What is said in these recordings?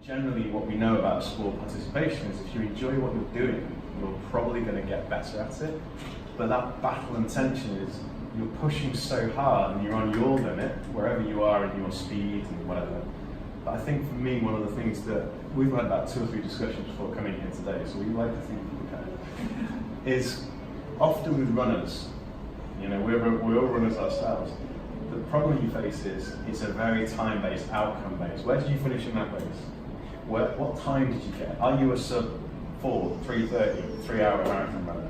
generally what we know about sport participation is if you enjoy what you're doing, you're probably going to get better at it. But that battle and tension is you're pushing so hard and you're on your limit, wherever you are in your speed and whatever. But I think for me, one of the things that we've had about 2 or 3 discussions before coming here today, so we like to think we can, is often with runners, you know, we're all runners ourselves. The problem you face is it's a very time-based, outcome-based. Where did you finish in that race? What time did you get? Are you a sub 4, 3:30, 3-hour marathon runner?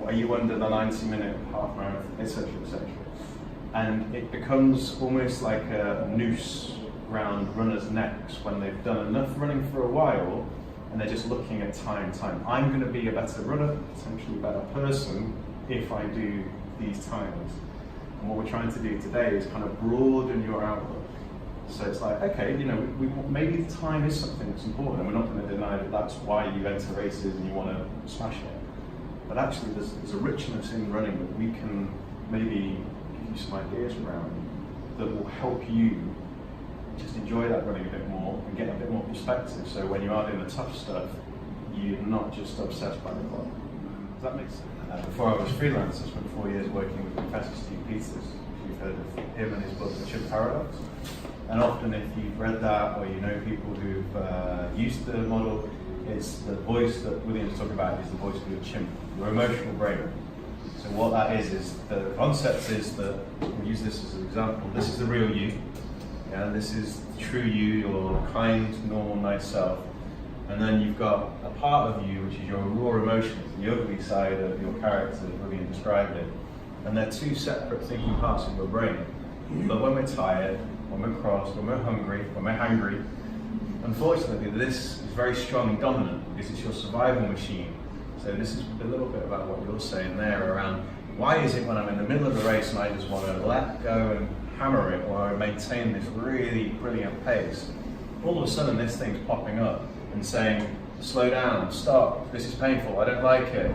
Are you under the 90-minute half marathon, etc., etc.? And it becomes almost like a noose around runners' necks when they've done enough running for a while and they're just looking at time. I'm going to be a better runner, potentially a better person, if I do these times. And what we're trying to do today is kind of broaden your outlook. So it's like, okay, you know, maybe the time is something that's important, and we're not going to deny that that's why you enter races and you want to smash it. But actually, there's a richness in running that we can maybe give you some ideas around that will help you just enjoy that running a bit more and get a bit more perspective. So when you are doing the tough stuff, you're not just obsessed by the clock. Does that make sense? Before I was freelance, I spent 4 years working with Professor Steve Peters. You've heard of him and his book, The Chimp Paradox. And often if you've read that or you know people who've used the model, it's the voice that William's talking about is the voice of your chimp, your emotional brain. So what that is the concept is that, we'll use this as an example, this is the real you, yeah, this is the true you, your kind, normal, nice self. And then you've got a part of you which is your raw emotions, the ugly side of your character, as William described it. And they're 2 separate thinking parts of your brain. But when we're tired, when we're cross, when we're hungry, when we're hangry, unfortunately this is very strong and dominant because it's your survival machine. So this is a little bit about what you're saying there around why is it when I'm in the middle of the race and I just want to let go and hammer it while I maintain this really brilliant pace, all of a sudden this thing's popping up and saying, slow down, stop, this is painful, I don't like it.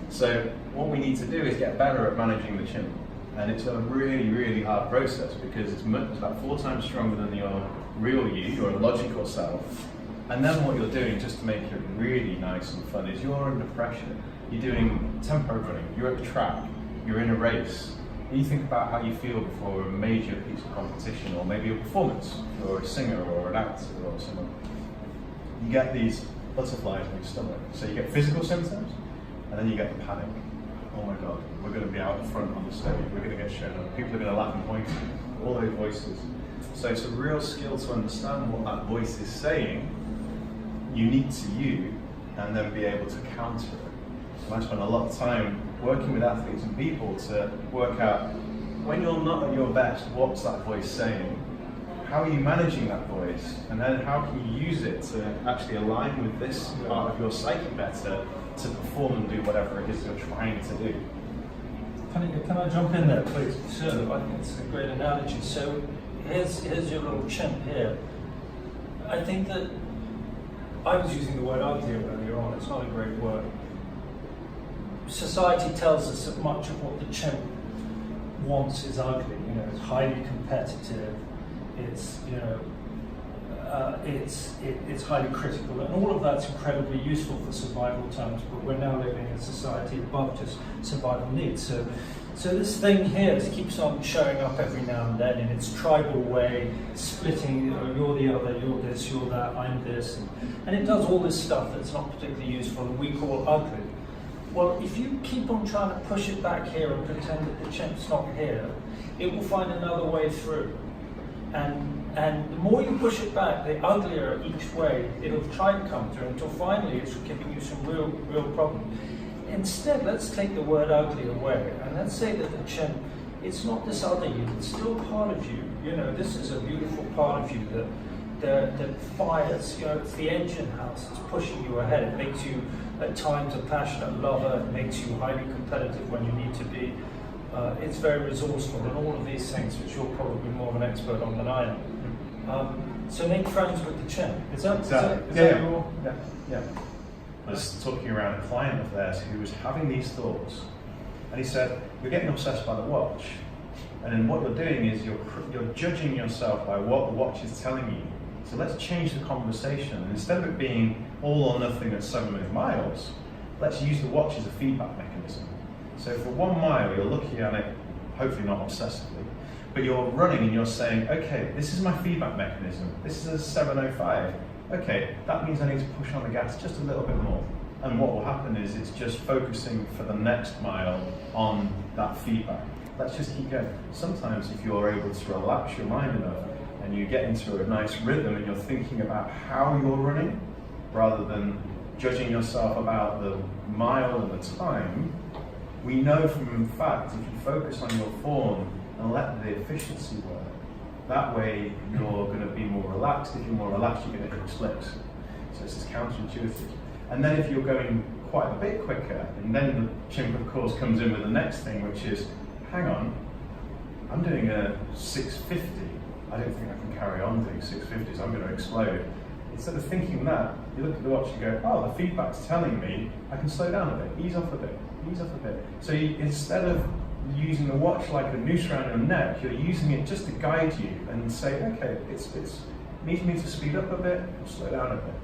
So what we need to do is get better at managing the chimp. And it's a really, really hard process because it's about 4 times stronger than your real you, your logical self. And then what you're doing, just to make it really nice and fun, is you're under pressure. You're doing tempo running, you're at the track, you're in a race. And you think about how you feel before a major piece of competition, or maybe a performance, or a singer, or an actor, or someone. You get these butterflies in your stomach. So you get physical symptoms, and then you get the panic. Oh my God, we're going to be out front on the stage, we're going to get shown up, people are going to laugh and point, all those voices. So it's a real skill to understand what that voice is saying, unique to you, and then be able to counter it. So I spend a lot of time working with athletes and people to work out, when you're not at your best, what's that voice saying? How are you managing that voice? And then how can you use it to actually align with this part of your psyche better to perform and do whatever it is you're trying to do. Can I jump in there, please? So I think it's a great analogy. So here's your little chimp here. I think that I was using the word ugly earlier on. It's not a great word. Society tells us that much of what the chimp wants is ugly. You know, it's highly competitive. It's, you know, it's highly critical, and all of that's incredibly useful for survival terms, but we're now living in a society above just survival needs. So this thing here just keeps on showing up every now and then in its tribal way, splitting, you're the other, you're this, you're that, I'm this, and it does all this stuff that's not particularly useful and we call ugly. Well, if you keep on trying to push it back here and pretend that the chimp's not here, it will find another way through. And the more you push it back, the uglier each way it'll try to come through until finally it's giving you some real problems. Instead, let's take the word ugly away and let's say that the chimp, it's not this other you, it's still part of you. You know, this is a beautiful part of you that fires, you know, it's the engine house, it's pushing you ahead. It makes you at times a passionate lover, it makes you highly competitive when you need to be. It's very resourceful and all of these things, which you're probably more of an expert on than I am. So make friends with the chimp. Is that your... Yeah. I was talking around a client of theirs who was having these thoughts, and he said, you're getting obsessed by the watch, and then what you're doing is you're judging yourself by what the watch is telling you, So let's change the conversation. And instead of it being all or nothing at 700 miles, let's use the watch as a feedback mechanism. So for 1 mile, you're looking at it, hopefully not obsessively, but you're running and you're saying, okay, this is my feedback mechanism. This is a 7:05. Okay, that means I need to push on the gas just a little bit more. And what will happen is it's just focusing for the next mile on that feedback. Let's just keep going. Sometimes if you're able to relax your mind enough and you get into a nice rhythm and you're thinking about how you're running rather than judging yourself about the mile and the time, we know from fact if you focus on your form and let the efficiency work, that way you're going to be more relaxed. If you're more relaxed, you're going to hit slips. So it's counterintuitive. And then if you're going quite a bit quicker, and then the chimp of course comes in with the next thing, which is, hang on, I'm doing a 650. I don't think I can carry on doing 650s, I'm going to explode. Instead of thinking that, you look at the watch and go, oh, the feedback's telling me I can slow down a bit, ease off a bit, ease off a bit. So instead of using the watch like a noose around your neck, you're using it just to guide you and say, okay, it needs me to speed up a bit or slow down a bit.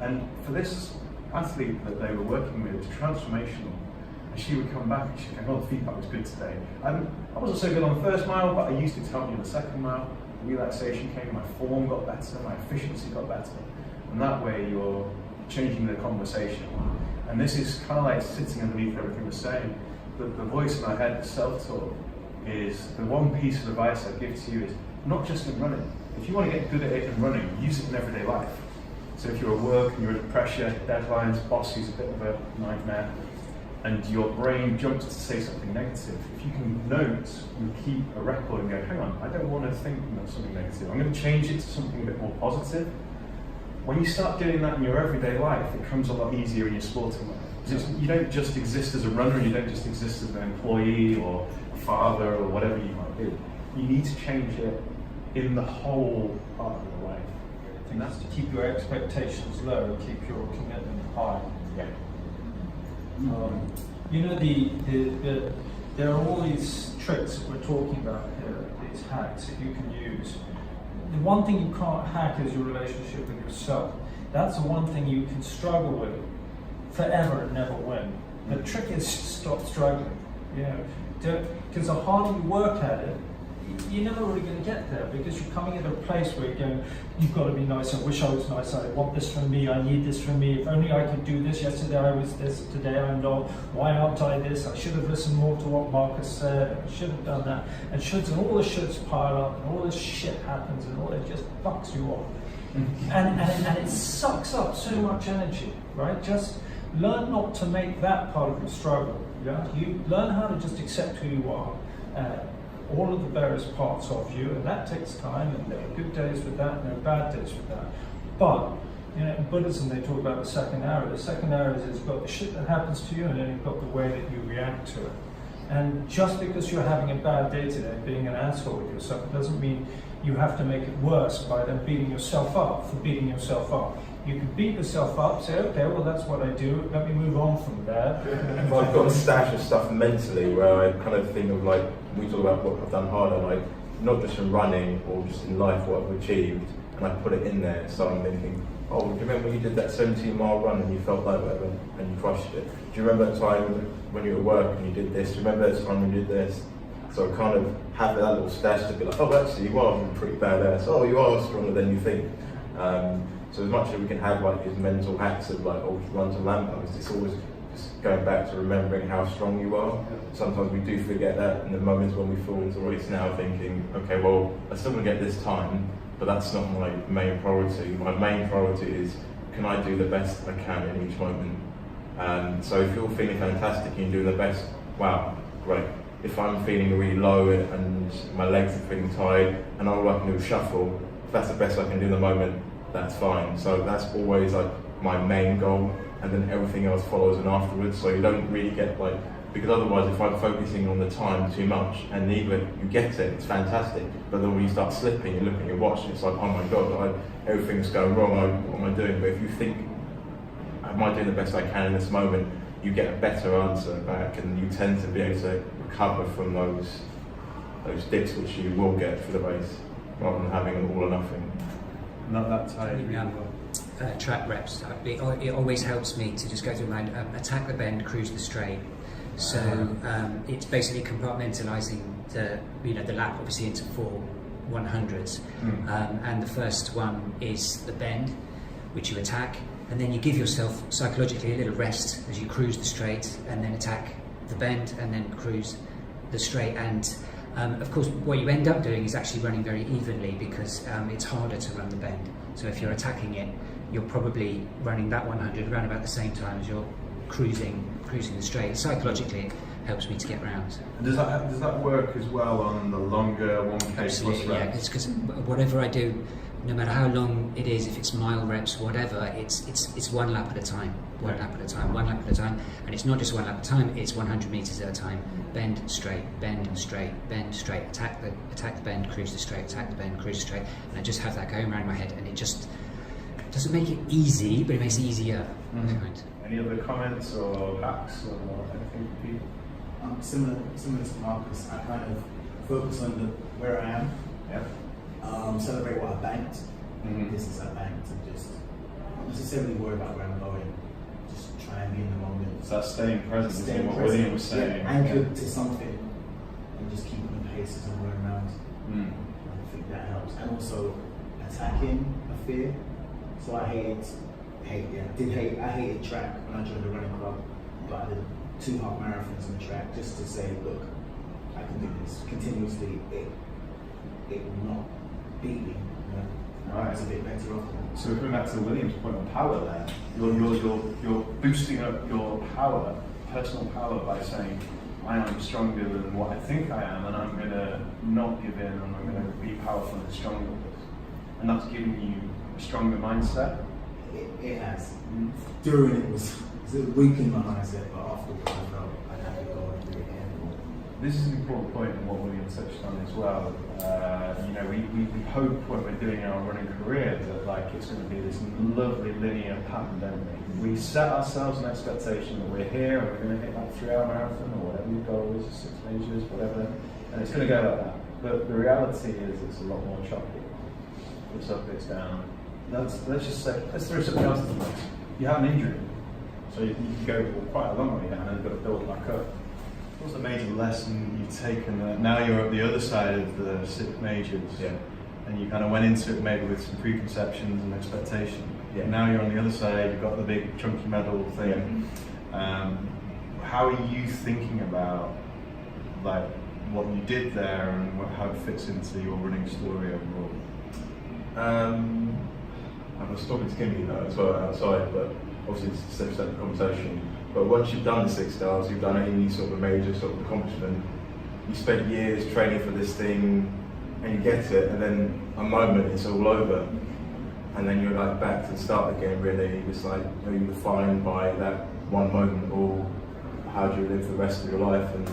And for this athlete that they were working with, it was transformational. And she would come back and she'd go, oh, the feedback was good today. I wasn't so good on the first mile, but I used it to help me on the second mile. The relaxation came, my form got better, my efficiency got better. And that way you're changing the conversation. And this is kind of like sitting underneath everything we're saying. The voice in our head, the self-talk, is the one piece of advice I give to you is not just in running. If you want to get good at it in running, use it in everyday life. So if you're at work and you're under pressure, deadlines, boss is a bit of a nightmare, and your brain jumps to say something negative, if you can note and keep a record and go, hang on, I don't want to think of something negative, I'm going to change it to something a bit more positive. When you start doing that in your everyday life, it comes a lot easier in your sporting life. You don't just exist as a runner, you don't just exist as an employee or a father or whatever you might be. You need to change it in the whole part of your life. And that's to keep your expectations low and keep your commitment high. Yeah. You know, there are all these tricks that we're talking about here, these hacks that you can use. The one thing you can't hack is your relationship with yourself. That's the one thing you can struggle with forever and never win. The trick is to stop struggling. Because the harder you work at it, you're never really going to get there, because you're coming into a place where you're going, you've got to be nice, I wish I was nice, I want this from me, I need this from me, if only I could do this, yesterday I was this, today I'm not, why aren't I this, I should have listened more to what Marcus said, I should have done that, and shoulds, and all the shoulds pile up, and all this shit happens, and all it just fucks you off. And it sucks up so much energy, right? Just learn not to make that part of your struggle. Yeah? You learn how to just accept who you are, all of the various parts of you, and that takes time, and there are good days with that, and there are bad days with that. But, you know, in Buddhism they talk about the second arrow. The second arrow is you've got the shit that happens to you, and then you've got the way that you react to it. And just because you're having a bad day today, being an asshole with yourself, it doesn't mean you have to make it worse by then beating yourself up for beating yourself up. You can beat yourself up, say, okay, well that's what I do, let me move on from there. I've got a stash of stuff mentally where I kind of think of, like, we talk about what I've done harder, like not just in running or just in life, what I've achieved, and I put it in there. So I'm thinking, oh, do you remember when you did that 17-mile run and you felt like that and you crushed it? Do you remember that time when you were at work and you did this? Do you remember that time when you did this? So I kind of have that little stash to be like, oh, actually you are pretty badass. Oh, you are stronger than you think. So as much as we can have like these mental hacks of like, oh, run to lampposts, it's always just going back to remembering how strong you are. Sometimes we do forget that in the moments when we fall into a race now, thinking, okay, well, I still want to get this time, but that's not my main priority. My main priority is, can I do the best I can in each moment? So if you're feeling fantastic and you're doing the best, wow, great. If I'm feeling really low and my legs are feeling tired and all I can do is shuffle, if that's the best I can do in the moment, that's fine. So that's always like my main goal, and then everything else follows in afterwards. So you don't really get like, because otherwise if I'm focusing on the time too much and either you get it, it's fantastic, but then when you start slipping, you look at your watch and it's like, oh my god, everything's going wrong, what am I doing? But if you think, am I doing the best I can in this moment, you get a better answer back, and you tend to be able to recover from those dips which you will get for the race, rather than having an all or nothing. Not that tired. Really well. Track reps. It always helps me to just go through my attack the bend, cruise the straight. So it's basically compartmentalising the lap obviously into 4 100s, and the first one is the bend, which you attack, and then you give yourself psychologically a little rest as you cruise the straight, and then attack the bend, and then cruise the straight. And of course, what you end up doing is actually running very evenly, because it's harder to run the bend. So if you're attacking it, you're probably running that 100 around about the same time as you're cruising the straight. Psychologically, it helps me to get round. Does that work as well on the longer 1K Absolutely, plus yeah, reps? because whatever I do, no matter how long it is, if it's mile reps, whatever, it's one lap at a time, one lap at a time, and it's not just one lap at a time, it's 100 metres at a time. Bend straight, bend straight, bend straight, attack the bend, cruise the straight, attack the bend, cruise the straight, and I just have that going around my head, and it just doesn't make it easy, but it makes it easier. Right. Any other comments or hacks or anything for people? Similar to Marcus, I kind of focus on where I am. Yeah. Celebrate what I banked. This is I banked, and just not necessarily worry about where I'm going. Just try and be in the moment. So that's staying present. Staying What present, William was saying. anchored to something, and just keeping the pace as I'm going around. I think that helps, and also attacking a fear. So I hated track when I joined the running club, but I did 2 half marathons on the track just to say, look, I can do this continuously. It will not beat me. Right. It's a bit better off. So coming back to William's point on power there, you're boosting up your power, personal power, by saying, I am stronger than what I think I am, and I'm going to not give in, and I'm going to be powerful and stronger. And that's giving you a stronger mindset. It has. During it was weakening my mindset, but afterwards I felt I'd have to go and do it again. This is an important point in what William touched on as well. We hope when we're doing our running career that it's going to be this lovely linear pattern, don't we? We set ourselves an expectation that we're here and we're going to hit that 3-hour marathon or whatever your goal is, 6 majors, whatever, and it's going to go like that. But the reality is it's a lot more choppy. It's up, it's down. Let's throw something else into the mix. You have an injury, so you can go quite a long way down and you've got to build back up. What's the major lesson you've taken that now you're at the other side of the 6 majors? Yeah. And you kind of went into it maybe with some preconceptions and expectation. Yeah. Now you're on the other side, you've got the big chunky medal thing. How are you thinking about what you did there and how it fits into your running story overall? I was talking to Kimmy as well outside, but obviously it's a separate conversation. But once you've done the 6 stars, you've done any sort of a major sort of accomplishment, you spent years training for this thing, and you get it, and then a moment it's all over, and then you're back to the start again. Really, it's are you defined by that one moment, or how do you live the rest of your life? And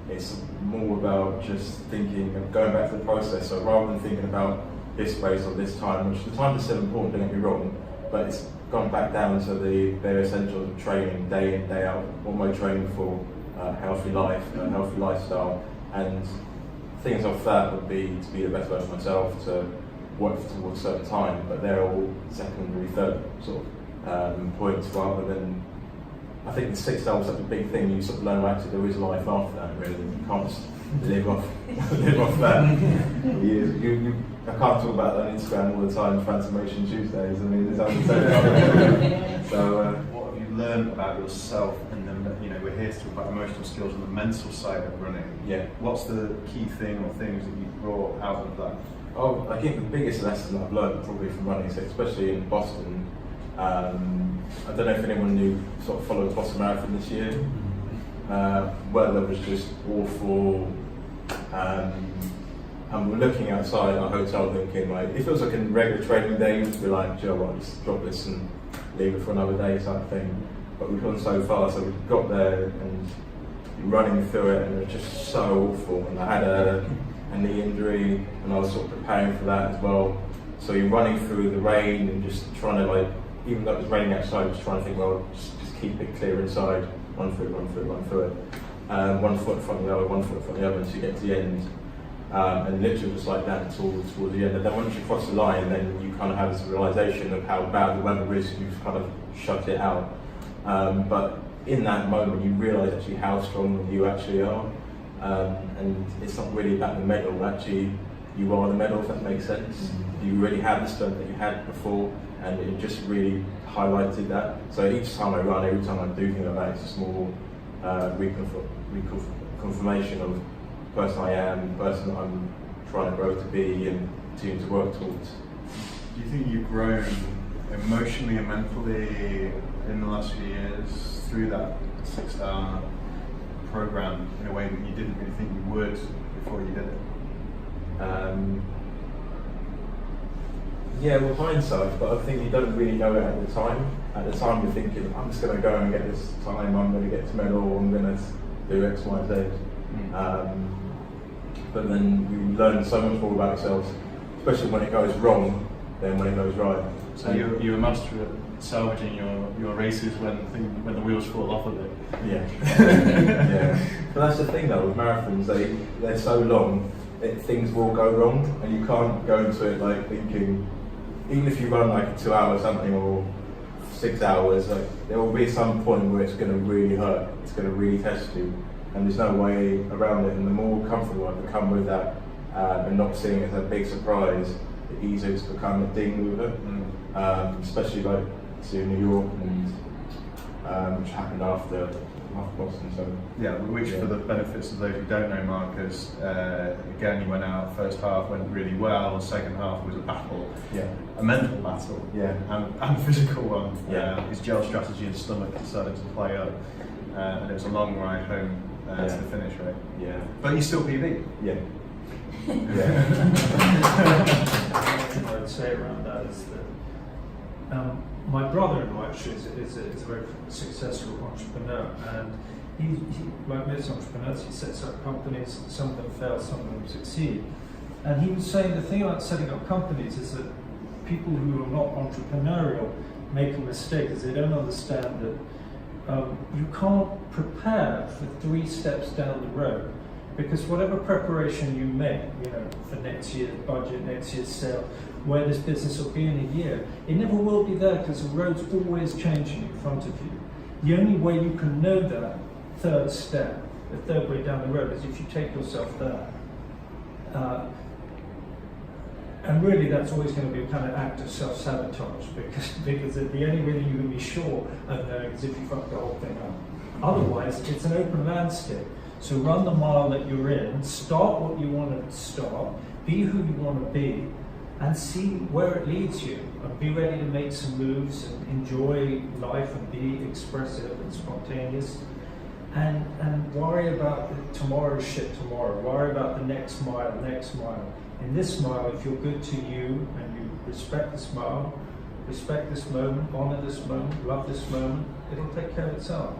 it's more about just thinking of going back to the process. So rather than thinking about this race or this time, which the time is still important, don't get me wrong, but it's gone back down to the bare essentials of training, day in, day out. What am I training for? Healthy life, healthy lifestyle, and things off that would be to be the best version of myself, to work towards a certain time, but they're all secondary, third sort of points, rather than, I think the 6 stars is such a big thing. You sort of learn actually there is life after that. Really, you can't just live off that. I can't talk about that on Instagram all the time. Transformation Tuesdays. I mean, there's only so. What have you learned about yourself? And then we're here to talk about emotional skills and the mental side of running. Yeah. What's the key thing or things that you brought out of that? Oh, I think the biggest lesson I've learned probably from running, so especially in Boston. I don't know if anyone knew, sort of followed the Boston Marathon this year. Weather was just awful, and we're looking outside our hotel thinking, if it was like a regular training day, you'd be like, Joe, I'll just drop this and leave it for another day type of thing. But we've gone so far, so we got there and running through it, and it was just so awful. And I had a knee injury, and I was sort of preparing for that as well. So you're running through the rain and just trying to even though it was raining outside, just trying to think, just keep it clear inside, run through it. 1 foot in front of the other, 1 foot in front of the other, until you get to the end. and literally just like that towards the end. And then once you cross the line, then you kind of have this realization of how bad the weather is. You've kind of shut it out. But in that moment, you realise actually how strong you actually are. And it's not really about the medal. Actually, you are the medal, if that makes sense. You already have the strength that you had before, and it just really highlighted that. So each time I run, every time I do things like that, it's a small confirmation of the person I am, the person that I'm trying to grow to be and to work towards. Do you think you've grown emotionally and mentally in the last few years through that 6-star program in a way that you didn't really think you would before you did it? Yeah, with hindsight, but I think you don't really know it at the time. At the time, you're thinking, I'm just going to go and get this time, I'm going to get to medal, I'm going to do X, Y, Z. But then you learn so much more about yourself, especially when it goes wrong than when it goes right. So you're a master at salvaging your races when the wheels fall off a bit. Yeah. Yeah. But that's the thing though, with marathons, they're so long that things will go wrong, and you can't go into it like thinking, even if you run like 2 hours something or 6 hours, like, there will be some point where it's going to really hurt, it's going to really test you, and there's no way around it. And the more comfortable I become with that, and not seeing it as a big surprise, the easier it's become a ding with it. Especially like to New York, and which happened after Boston. So yeah, which for the benefits of those who don't know Marcus, again, you went out, first half went really well, second half was a battle, a mental battle, and a physical one. His gel strategy and stomach decided to play up, and it was a long ride home to the finish, right? Yeah. But you still PB? What I'd say around that is that my brother-in-law actually is a very successful entrepreneur, and he, like most entrepreneurs, he sets up companies. Some of them fail, some of them succeed. And he was saying the thing about setting up companies is that people who are not entrepreneurial make a mistake, is they don't understand that you can't prepare for 3 steps down the road. Because whatever preparation you make, for next year's budget, next year's sale, where this business will be in a year, it never will be there because the road's always changing in front of you. The only way you can know that third step, the third way down the road, is if you take yourself there. And really that's always going to be a kind of act of self-sabotage, because the only way you can be sure of knowing is if you fuck the whole thing up. Otherwise, it's an open landscape. So run the mile that you're in, start what you want to start, be who you want to be, and see where it leads you. And be ready to make some moves and enjoy life and be expressive and spontaneous. And worry about tomorrow's shit tomorrow. Worry about the next mile. In this mile, if you're good to you and you respect this mile, respect this moment, honor this moment, love this moment, it'll take care of itself.